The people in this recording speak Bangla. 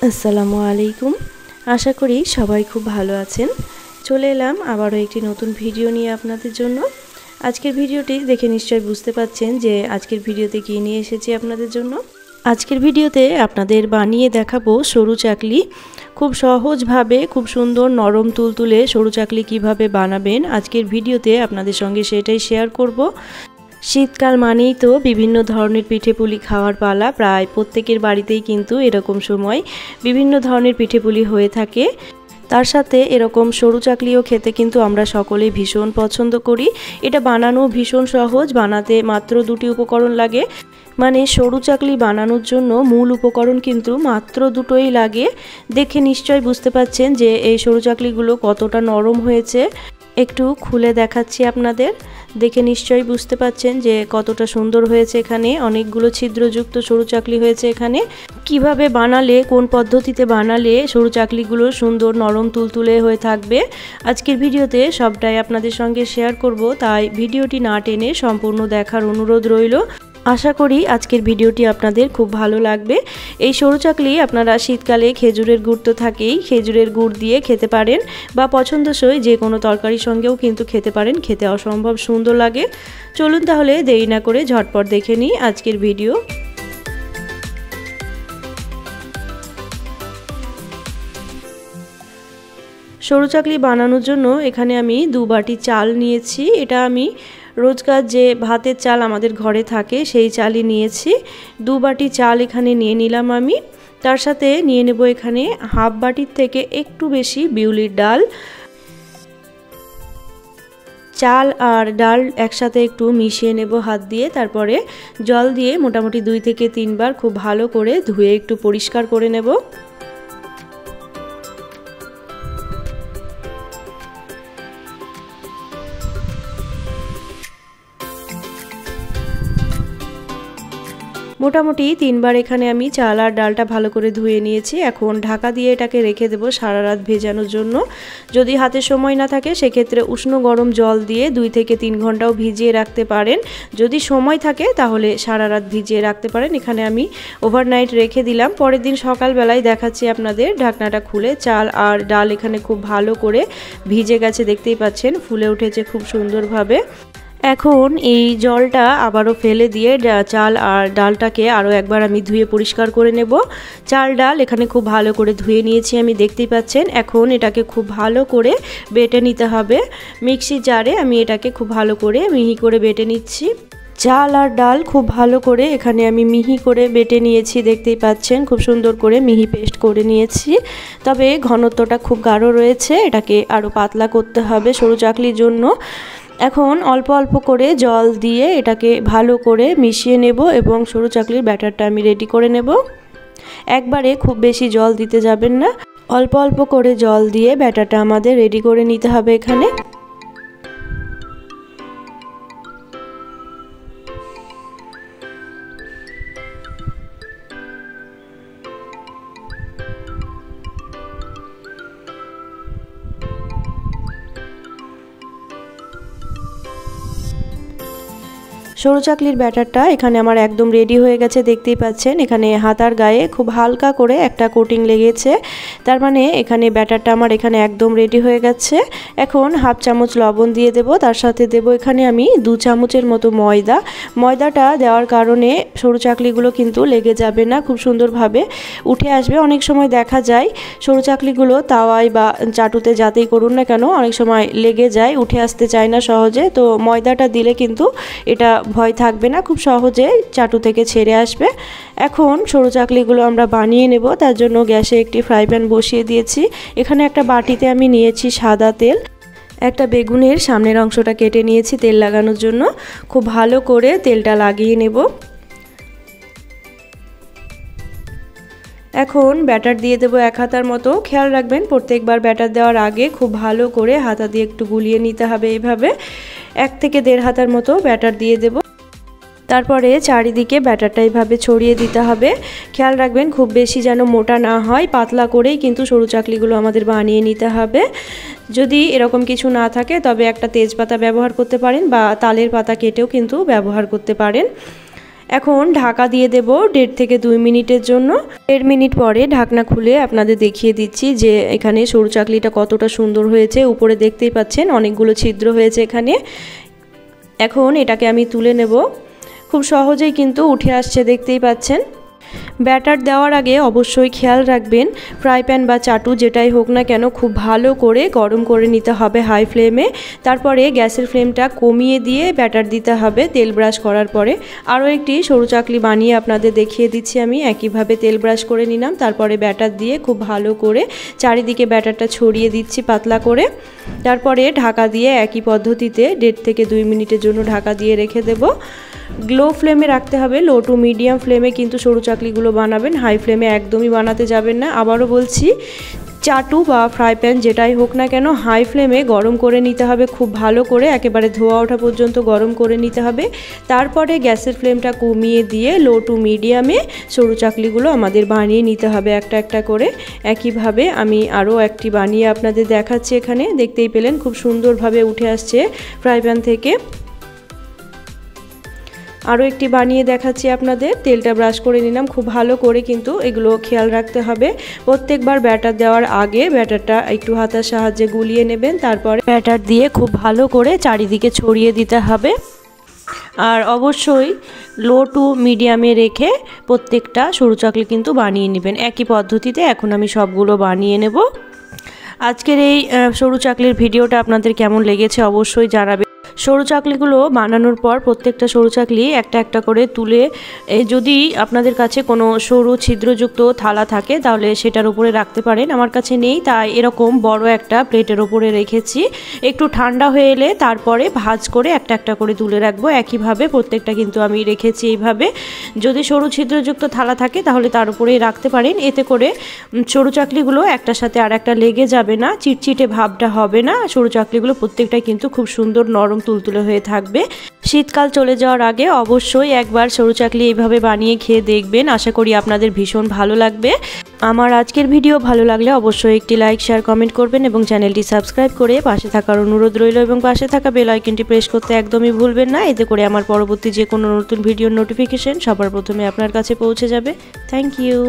আসসালামু আলাইকুম। আশা করি সবাই খুব ভালো আছেন। চলে এলাম আবারও একটি নতুন ভিডিও নিয়ে আপনাদের জন্য। আজকের ভিডিওটি দেখে নিশ্চয়ই বুঝতে পারছেন যে আজকের ভিডিওতে কী নিয়ে এসেছি আপনাদের জন্য। আজকের ভিডিওতে আপনাদের বানিয়ে দেখাবো সরু চাকলি। খুব সহজভাবে খুব সুন্দর নরম তুলতুলে সরু চাকলি কিভাবে বানাবেন আজকের ভিডিওতে আপনাদের সঙ্গে সেটাই শেয়ার করব। শীতকাল মানেই তো বিভিন্ন ধরনের পিঠেপুলি খাওয়ার পালা। প্রায় প্রত্যেকের বাড়িতেই কিন্তু এরকম সময় বিভিন্ন ধরনের পিঠেপুলি হয়ে থাকে। তার সাথে এরকম সরু চাকলিও খেতে কিন্তু আমরা সকলেই ভীষণ পছন্দ করি। এটা বানানো ভীষণ সহজ, বানাতে মাত্র দুটি উপকরণ লাগে। মানে সরু চাকলি বানানোর জন্য মূল উপকরণ কিন্তু মাত্র দুটোই লাগে। দেখে নিশ্চয় বুঝতে পাচ্ছেন যে এই সরু চাকলিগুলো কতটা নরম হয়েছে। একটু খুলে দেখাচ্ছি আপনাদের, দেখে নিশ্চয়ই বুঝতে পাচ্ছেন যে কতটা সুন্দর হয়েছে। এখানে অনেকগুলো ছিদ্রযুক্ত সরু চাকলি হয়েছে। এখানে কিভাবে বানালে, কোন পদ্ধতিতে বানালে সরু চাকলিগুলো সুন্দর নরম তুলতুলে হয়ে থাকবে আজকের ভিডিওতে সবটাই আপনাদের সঙ্গে শেয়ার করব। তাই ভিডিওটি না টেনে সম্পূর্ণ দেখার অনুরোধ রইল। আশা করি আজকের ভিডিওটি আপনাদের খুব ভালো লাগবে। এই সরু চাকলি আপনারা শীতকালে খেজুরের গুড় তো থাকেই, খেজুরের গুড় দিয়ে খেতে পারেন বা পছন্দসই যে কোনো তরকারির সঙ্গেও কিন্তু খেতে পারেন। খেতে অসম্ভব সুন্দর লাগে। চলুন তাহলে দেরি না করে ঝটপট দেখে নিই আজকের ভিডিও। সরু চাকলি বানানোর জন্য এখানে আমি 2 বাটি চাল নিয়েছি। এটা আমি রোজকার যে ভাতের চাল আমাদের ঘরে থাকে সেই চালই নিয়েছি। 2 বাটি চাল এখানে নিয়ে নিলাম আমি। তার সাথে নিয়ে নেব এখানে হাফ বাটির থেকে একটু বেশি বিউলির ডাল। চাল আর ডাল একসাথে একটু মিশিয়ে নেব হাত দিয়ে। তারপরে জল দিয়ে মোটামুটি 2 থেকে 3 বার খুব ভালো করে ধুয়ে একটু পরিষ্কার করে নেব। মোটামুটি 3 বার এখানে আমি চাল আর ডালটা ভালো করে ধুয়ে নিয়েছি। এখন ঢাকা দিয়ে এটাকে রেখে দেবো সারা রাত ভেজানোর জন্য। যদি হাতে সময় না থাকে সেক্ষেত্রে উষ্ণ গরম জল দিয়ে 2 থেকে 3 ঘন্টাও ভিজিয়ে রাখতে পারেন। যদি সময় থাকে তাহলে সারা রাত ভিজিয়ে রাখতে পারেন। এখানে আমি ওভারনাইট রেখে দিলাম। পরের দিন সকালবেলায় দেখাচ্ছি আপনাদের। ঢাকনাটা খুলে চাল আর ডাল এখানে খুব ভালো করে ভিজে গেছে, দেখতেই পাচ্ছেন ফুলে উঠেছে খুব সুন্দরভাবে। এখন এই জলটা আবারও ফেলে দিয়ে চাল আর ডালটাকে আরও একবার আমি ধুয়ে পরিষ্কার করে নেব। চাল ডাল এখানে খুব ভালো করে ধুয়ে নিয়েছি আমি, দেখতেই পাচ্ছেন। এখন এটাকে খুব ভালো করে বেটে নিতে হবে। মিক্সির জারে আমি এটাকে খুব ভালো করে মিহি করে বেটে নিচ্ছি। চাল আর ডাল খুব ভালো করে এখানে আমি মিহি করে বেটে নিয়েছি, দেখতেই পাচ্ছেন খুব সুন্দর করে মিহি পেস্ট করে নিয়েছি। তবে ঘনত্বটা খুব গাঢ় রয়েছে, এটাকে আরও পাতলা করতে হবে সরু চাকলির জন্য। এখন অল্প অল্প করে জল দিয়ে এটাকে ভালো করে মিশিয়ে নেব এবং সরু চাকলির ব্যাটারটা আমি রেডি করে নেব। একবারে খুব বেশি জল দিতে যাবেন না, অল্প অল্প করে জল দিয়ে ব্যাটারটা আমাদের রেডি করে নিতে হবে এখানে। সরু চাকলির ব্যাটারটা এখানে আমার একদম রেডি হয়ে গেছে, দেখতেই পাচ্ছেন। এখানে হাতার গায়ে খুব হালকা করে একটা কোটিং লেগেছে, তার মানে এখানে ব্যাটারটা আমার এখানে একদম রেডি হয়ে গেছে। এখন হাফ চামচ লবণ দিয়ে দেব, তার সাথে দেব এখানে আমি 2 চামচের মতো ময়দা। ময়দাটা দেওয়ার কারণে সরু চাকলিগুলো কিন্তু লেগে যাবে না, খুব সুন্দরভাবে উঠে আসবে। অনেক সময় দেখা যায় সরু চাকলিগুলো তাওয়ায় বা চাটুতে যাতেই করুন না কেন অনেক সময় লেগে যায়, উঠে আসতে চায় না সহজে। তো ময়দাটা দিলে কিন্তু এটা ভয় থাকবে না, খুব সহজে চাটু থেকে ছেড়ে আসবে। এখন সরু চাকলিগুলো আমরা বানিয়ে নেব। তার জন্য গ্যাসে একটি ফ্রাই প্যান বসিয়ে দিয়েছি। এখানে একটা বাটিতে আমি নিয়েছি সাদা তেল। একটা বেগুনের সামনের অংশটা কেটে নিয়েছি তেল লাগানোর জন্য। খুব ভালো করে তেলটা লাগিয়ে নেব। এখন ব্যাটার দিয়ে দেবো 1 হাতার মতো। খেয়াল রাখবেন প্রত্যেকবার ব্যাটার দেওয়ার আগে খুব ভালো করে হাতা দিয়ে একটু গুলিয়ে নিতে হবে। এইভাবে 1 থেকে 1.5 হাতার মতো ব্যাটার দিয়ে দেব। তারপরে চারিদিকে ব্যাটারটা এইভাবে ছড়িয়ে দিতে হবে। খেয়াল রাখবেন খুব বেশি যেন মোটা না হয়, পাতলা করেই কিন্তু সরু চাকলিগুলো আমাদের বানিয়ে নিতে হবে। যদি এরকম কিছু না থাকে তবে একটা তেজপাতা ব্যবহার করতে পারেন বা তালের পাতা কেটেও কিন্তু ব্যবহার করতে পারেন। এখন ঢাকা দিয়ে দেব 1.5 থেকে 2 মিনিটের জন্য। 1.5 মিনিট পরে ঢাকনা খুলে আপনাদের দেখিয়ে দিচ্ছি যে এখানে সরু চাকলিটা কতটা সুন্দর হয়েছে। উপরে দেখতেই পাচ্ছেন অনেকগুলো ছিদ্র হয়েছে এখানে। এখন এটাকে আমি তুলে নেব। খুব সহজেই কিন্তু উঠে আসছে, দেখতেই পাচ্ছেন। ব্যাটার দেওয়ার আগে অবশ্যই খেয়াল রাখবেন ফ্রাই প্যান বা চাটু যেটাই হোক না কেন খুব ভালো করে গরম করে নিতে হবে হাই ফ্লেমে। তারপরে গ্যাসের ফ্লেমটা কমিয়ে দিয়ে ব্যাটার দিতে হবে তেল ব্রাশ করার পরে। আরও একটি সরু চাকলি বানিয়ে আপনাদের দেখিয়ে দিচ্ছি আমি। একইভাবে তেল ব্রাশ করে নিলাম, তারপরে ব্যাটার দিয়ে খুব ভালো করে চারিদিকে ব্যাটারটা ছড়িয়ে দিচ্ছি পাতলা করে। তারপরে ঢাকা দিয়ে একই পদ্ধতিতে 1.5 থেকে 2 মিনিটের জন্য ঢাকা দিয়ে রেখে দেব। লো ফ্লেমে রাখতে হবে, লো টু মিডিয়াম ফ্লেমে কিন্তু সরু চাকলিগুলো বানাবেন, হাই ফ্লেমে একদমই বানাতে যাবেন না। আবারও বলছি, চাটু বা ফ্রাই প্যান যেটাই হোক না কেন হাই ফ্লেমে গরম করে নিতে হবে খুব ভালো করে, একেবারে ধোয়া ওঠা পর্যন্ত গরম করে নিতে হবে। তারপরে গ্যাসের ফ্লেমটা কমিয়ে দিয়ে লো টু মিডিয়ামে সরু চাকলিগুলো আমাদের বানিয়ে নিতে হবে একটা একটা করে। একইভাবে আমি আরও একটি বানিয়ে আপনাদের দেখাচ্ছি। এখানে দেখতেই পেলেন খুব সুন্দরভাবে উঠে আসছে ফ্রাই প্যান থেকে। আরও একটি বানিয়ে দেখাচ্ছি আপনাদের। তেলটা ব্রাশ করে নিলাম খুব ভালো করে, কিন্তু এগুলো খেয়াল রাখতে হবে প্রত্যেকবার ব্যাটার দেওয়ার আগে ব্যাটারটা একটু হাতের সাহায্যে গুলিয়ে নেবেন, তারপরে ব্যাটার দিয়ে খুব ভালো করে চারিদিকে ছড়িয়ে দিতে হবে। আর অবশ্যই লো টু মিডিয়ামে রেখে প্রত্যেকটা সরু চাকলি কিন্তু বানিয়ে নেবেন একই পদ্ধতিতে। এখন আমি সবগুলো বানিয়ে নেব। আজকের এই সরু চাকলির ভিডিওটা আপনাদের কেমন লেগেছে অবশ্যই জানাবেন। সরু চাকলিগুলো বানানোর পর প্রত্যেকটা সরু চাকলি একটা একটা করে তুলে, যদি আপনাদের কাছে কোনো সরু ছিদ্রযুক্ত থালা থাকে তাহলে সেটার উপরে রাখতে পারেন। আমার কাছে নেই, তাই এরকম বড় একটা প্লেটের উপরে রেখেছি। একটু ঠান্ডা হয়ে এলে তারপরে ভাঁজ করে একটা একটা করে তুলে রাখবো। একইভাবে প্রত্যেকটা কিন্তু আমি রেখেছি এইভাবে। যদি সরু ছিদ্রযুক্ত থালা থাকে তাহলে তার উপরেই রাখতে পারেন। এতে করে সরু চাকলিগুলো একটার সাথে আর একটা লেগে যাবে না, চিটচিটে ভাবটা হবে না। সরু চাকলিগুলো প্রত্যেকটাই কিন্তু খুব সুন্দর নরম তুলতুলে হয়ে থাকবে। শীতকাল চলে যাওয়ার আগে অবশ্যই একবার সরু চাকলি এইভাবে বানিয়ে খেয়ে দেখবেন। আশা করি আপনাদের ভীষণ ভালো লাগবে। আমার আজকের ভিডিও ভালো লাগলে অবশ্যই একটি লাইক, শেয়ার, কমেন্ট করবেন এবং চ্যানেলটি সাবস্ক্রাইব করে পাশে থাকার অনুরোধ রইল এবং পাশে থাকা বেল আইকনটি প্রেস করতে একদমই ভুলবেন না। এতে করে আমার পরবর্তী যে কোনো নতুন ভিডিওর নোটিফিকেশন সবার প্রথমে আপনার কাছে পৌঁছে যাবে। Thank you.